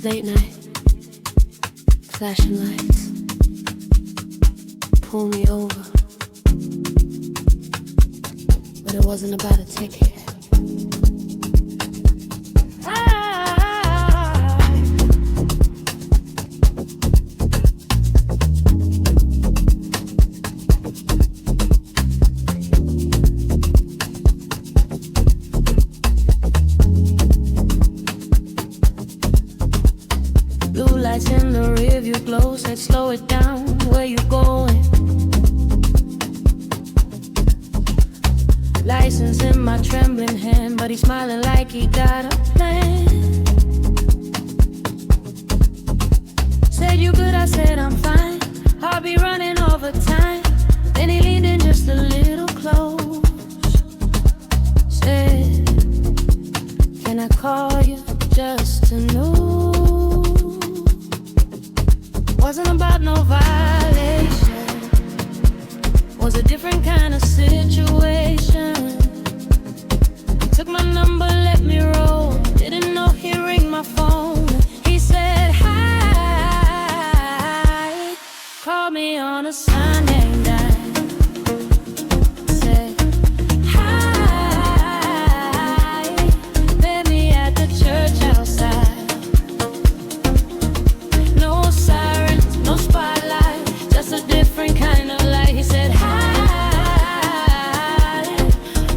Late night, flashing lights, pull me over. But it wasn't about a ticket. Blue lights in the rearview glow said slow it down, where you going? License in my trembling hand, but he's smiling like he got a plan. Said you good, I said I'm fine, I'll be running over time. Then he leaned in just a little close. Said, can I call you just to know? Wasn't about no violation, was a different kind of situation. Took my number, let me roll, didn't know he'd ring my phone. He said hi, called me on a Sunday night. Said hi, met me at the church outside. No sirens, no spotlight, just a different kind of light. He said hi,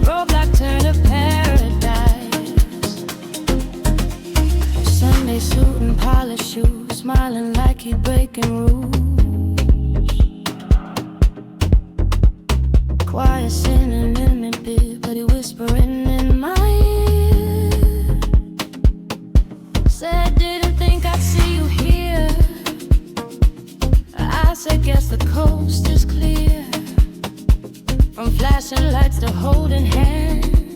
roadblock turned to paradise. Sunday suit and polished shoes, smiling like he'd breaking rules. Quiet singing in a bit, but he whispering in my ear. Said didn't think I'd see you here. I said guess the coast is clear. From flashing lights to holding hands.